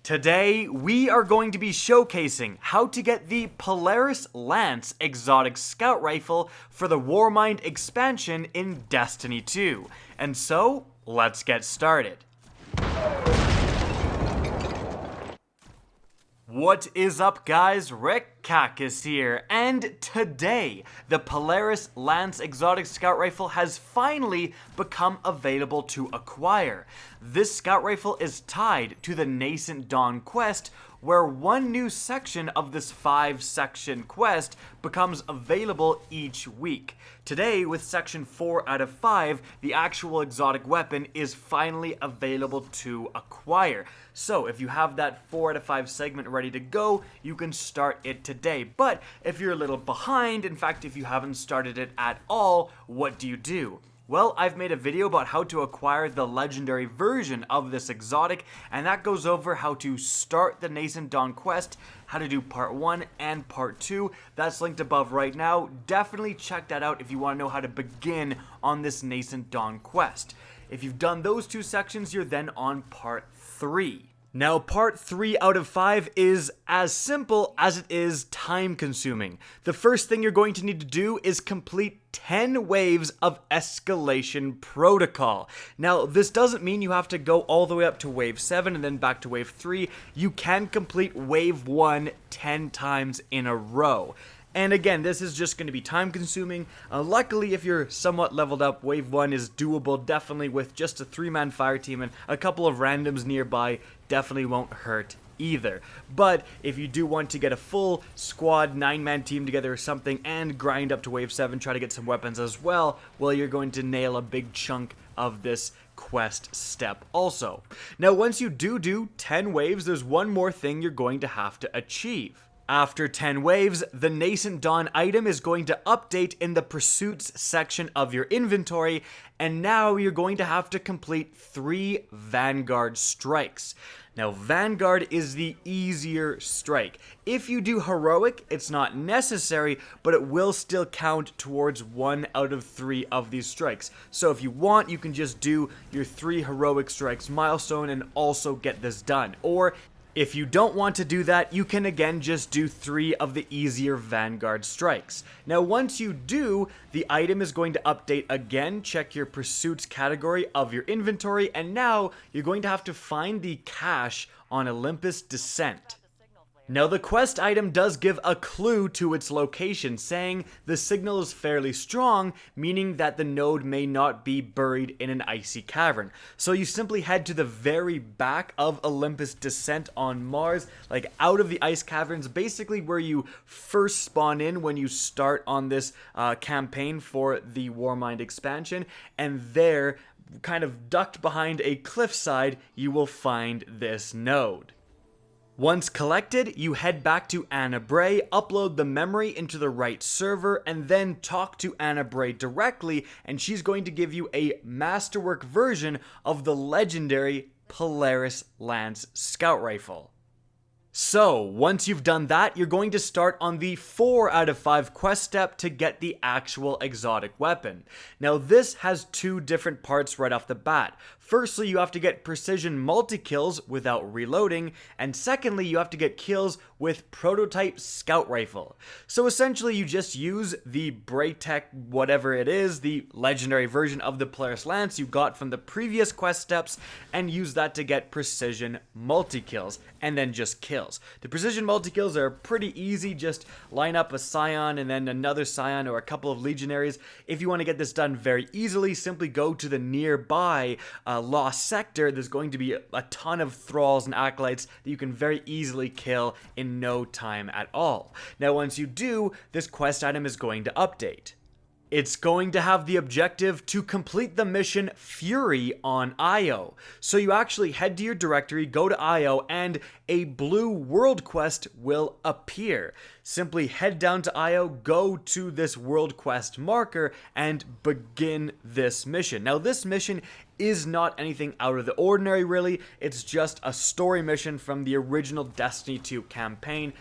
Today, we are going to be showcasing how to get the Polaris Lance exotic scout rifle for the Warmind Expansion in Destiny 2. And so, let's get started. What is up, guys? Rick Kakis here, and today, the Polaris Lance exotic scout rifle has finally become available to acquire. This scout rifle is tied to the Nascent Dawn quest, where one new section of this 5-section quest becomes available each week. Today, with section 4 out of 5, the actual exotic weapon is finally available to acquire. So, if you have that 4 out of 5 segment ready to go, you can start it today. But if you're a little behind, in fact, if you haven't started it at all, what do? Well, I've made a video about how to acquire the legendary version of this exotic, and that goes over how to start the Nascent Dawn quest, how to do part 1 and part 2. That's linked above right now. Definitely check that out if you want to know how to begin on this Nascent Dawn quest. If you've done those 2 sections, you're then on part 3. Now, part 3 out of 5 is as simple as it is time consuming. The first thing you're going to need to do is complete 10 waves of escalation protocol. Now, this doesn't mean you have to go all the way up to wave 7 and then back to wave 3. You can complete wave 1 10 times in a row. And again, this is just going to be time consuming. Luckily, if you're somewhat leveled up, wave 1 is doable, definitely with just a 3-man fire team and a couple of randoms nearby. Definitely won't hurt either. But if you do want to get a full squad 9-man team together or something and grind up to wave 7, try to get some weapons as well, well, you're going to nail a big chunk of this quest step also. Now, once you do 10 waves, there's one more thing you're going to have to achieve. After 10 waves, the Nascent Dawn item is going to update in the Pursuits section of your inventory, and now you're going to have to complete 3 Vanguard strikes. Now, Vanguard is the easier strike. If you do Heroic, it's not necessary, but it will still count towards 1 out of 3 of these strikes. So if you want, you can just do your 3 Heroic strikes milestone and also get this done. Or if you don't want to do that, you can again just do 3 of the easier Vanguard strikes. Now, once you do, the item is going to update again. Check your Pursuits category of your inventory, and now you're going to have to find the cache on Olympus Descent. Now, the quest item does give a clue to its location, saying the signal is fairly strong, meaning that the node may not be buried in an icy cavern. So you simply head to the very back of Olympus Descent on Mars, like out of the ice caverns, basically where you first spawn in when you start on this campaign for the Warmind Expansion, and there, kind of ducked behind a cliffside, you will find this node. Once collected, you head back to Anna Bray, upload the memory into the right server, and then talk to Anna Bray directly, and she's going to give you a masterwork version of the legendary Polaris Lance scout rifle. So, once you've done that, you're going to start on the 4 out of 5 quest step to get the actual exotic weapon. Now, this has 2 different parts right off the bat. Firstly, you have to get precision multi-kills without reloading, and secondly, you have to get kills with prototype scout rifle. So essentially, you just use the Braytech whatever it is, the legendary version of the Polaris Lance you got from the previous quest steps, and use that to get precision multi-kills, and then just kills. The precision multi-kills are pretty easy, just line up a Scion and then another Scion or a couple of Legionaries. If you want to get this done very easily, simply go to the nearby Lost Sector. There's going to be a ton of Thralls and Acolytes that you can very easily kill in no time at all. Now, once you do, this quest item is going to update. It's going to have the objective to complete the mission Fury on Io. So you actually head to your directory, go to Io, and a blue world quest will appear. Simply head down to Io, go to this world quest marker, and begin this mission. Now, this mission is not anything out of the ordinary, really. It's just a story mission from the original Destiny 2 campaign,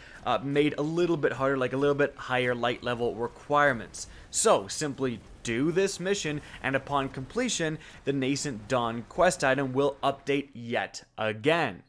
made a little bit harder, like a little bit higher light level requirements. So, simply do this mission, and upon completion, the Nascent Dawn quest item will update yet again.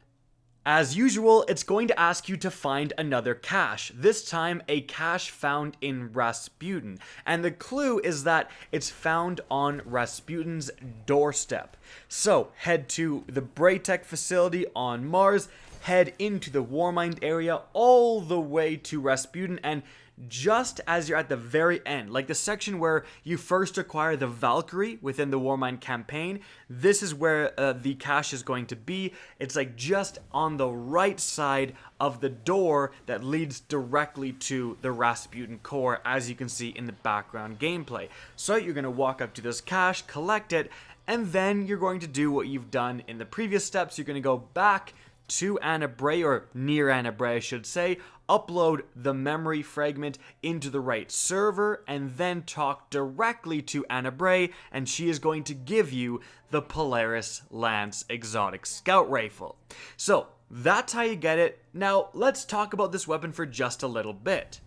As usual, it's going to ask you to find another cache, this time a cache found in Rasputin, and the clue is that it's found on Rasputin's doorstep. So, head to the Braytech facility on Mars, head into the Warmind area all the way to Rasputin, and just as you're at the very end, like the section where you first acquire the Valkyrie within the Warmind campaign, this is where the cache is going to be. It's like just on the right side of the door that leads directly to the Rasputin core, as you can see in the background gameplay. So you're going to walk up to this cache, collect it, and then you're going to do what you've done in the previous steps. You're going to go back to Anna Bray, or near Anna Bray I should say, upload the memory fragment into the right server, and then talk directly to Anna Bray, and she is going to give you the Polaris Lance Exotic Scout Rifle. So, that's how you get it. Now, let's talk about this weapon for just a little bit.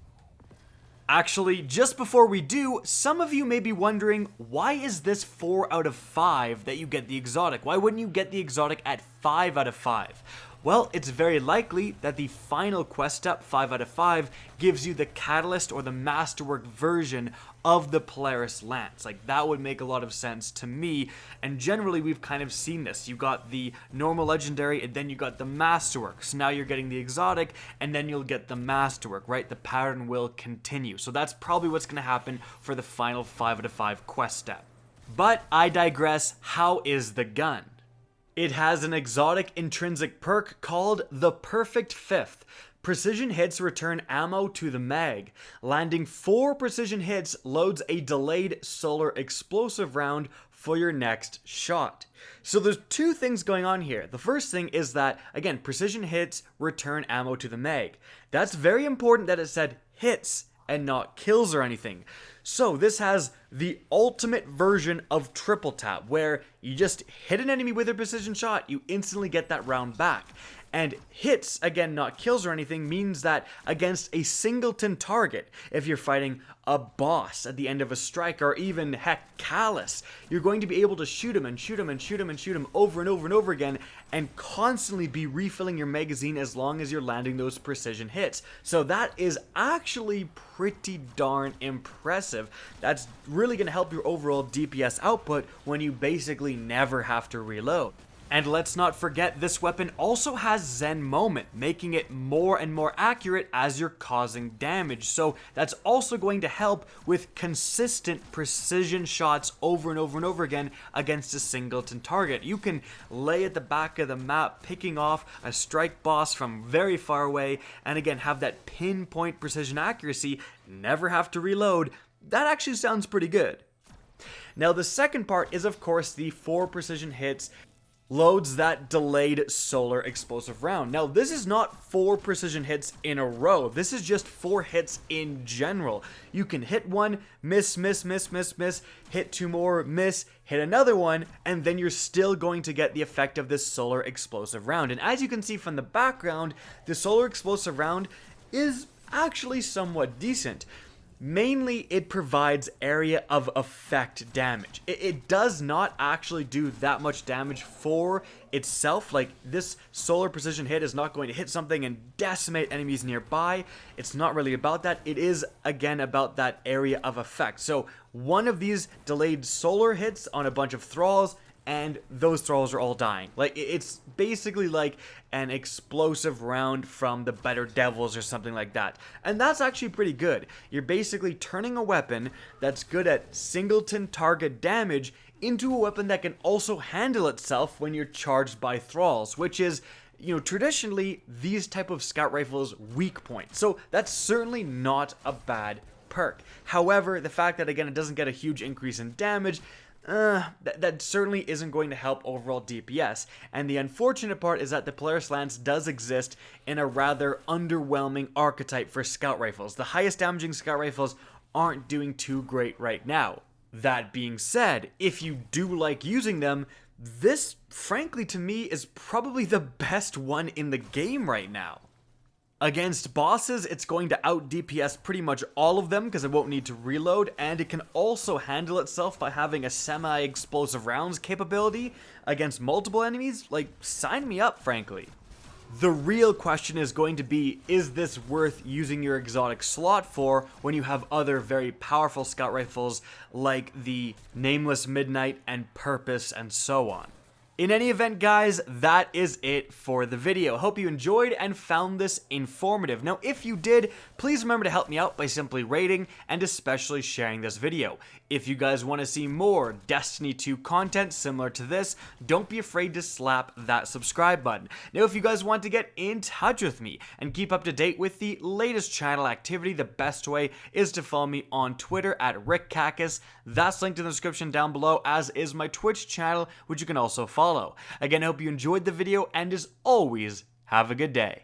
Actually, just before we do, some of you may be wondering, why is this 4 out of 5 that you get the exotic? Why wouldn't you get the exotic at 5 out of 5? Well, it's very likely that the final quest step, 5 out of 5, gives you the Catalyst or the Masterwork version of the Polaris Lance. Like, that would make a lot of sense to me, and generally we've kind of seen this. You got the normal legendary, and then you got the Masterwork. So now you're getting the exotic, and then you'll get the Masterwork, right? The pattern will continue. So that's probably what's going to happen for the final 5 out of 5 quest step. But I digress. How is the gun? It has an exotic intrinsic perk called the Perfect Fifth. Precision hits return ammo to the mag. Landing 4 precision hits loads a delayed solar explosive round for your next shot. So there's 2 things going on here. The first thing is that, again, precision hits return ammo to the mag. That's very important that it said hits and not kills or anything. So this has the ultimate version of triple tap, where you just hit an enemy with a precision shot, you instantly get that round back. And hits, again, not kills or anything, means that against a singleton target, if you're fighting a boss at the end of a strike, or even, heck, Callus, you're going to be able to shoot him and shoot him and shoot him and shoot him over and over and over again, and constantly be refilling your magazine as long as you're landing those precision hits. So that is actually pretty darn impressive. That's really going to help your overall DPS output when you basically never have to reload. And let's not forget, this weapon also has Zen Moment, making it more and more accurate as you're causing damage. So that's also going to help with consistent precision shots over and over and over again against a singleton target. You can lay at the back of the map, picking off a strike boss from very far away, and again have that pinpoint precision accuracy, never have to reload. That actually sounds pretty good. Now the second part is, of course, the 4 precision hits loads that delayed solar explosive round. Now, this is not 4 precision hits in a row. This is just 4 hits in general. You can hit one, miss, miss, miss, miss, miss, hit 2 more, miss, hit another one, and then you're still going to get the effect of this solar explosive round. And as you can see from the background, the solar explosive round is actually somewhat decent. Mainly, it provides area of effect damage. It does not actually do that much damage for itself. Like, this solar precision hit is not going to hit something and decimate enemies nearby. It's not really about that. It is, again, about that area of effect. So, one of these delayed solar hits on a bunch of thralls, and those thralls are all dying. Like, it's basically like an explosive round from the Better Devils or something like that. And that's actually pretty good. You're basically turning a weapon that's good at singleton target damage into a weapon that can also handle itself when you're charged by thralls, which is, you know, traditionally these type of scout rifles' weak point. So that's certainly not a bad perk. However, the fact that, again, it doesn't get a huge increase in damage, that certainly isn't going to help overall DPS. And the unfortunate part is that the Polaris Lance does exist in a rather underwhelming archetype for scout rifles. The highest damaging scout rifles aren't doing too great right now. That being said, if you do like using them, this, frankly, to me, is probably the best one in the game right now. Against bosses, it's going to out DPS pretty much all of them because it won't need to reload, and it can also handle itself by having a semi-explosive rounds capability against multiple enemies. Like, sign me up, frankly. The real question is going to be, is this worth using your exotic slot for when you have other very powerful scout rifles like the Nameless Midnight and Purpose and so on? In any event, guys, that is it for the video. Hope you enjoyed and found this informative. Now, if you did, please remember to help me out by simply rating and especially sharing this video. If you guys want to see more Destiny 2 content similar to this, don't be afraid to slap that subscribe button. Now, if you guys want to get in touch with me and keep up to date with the latest channel activity, the best way is to follow me on Twitter at RickCacus. That's linked in the description down below, as is my Twitch channel, which you can also follow. Again, I hope you enjoyed the video, and as always, have a good day.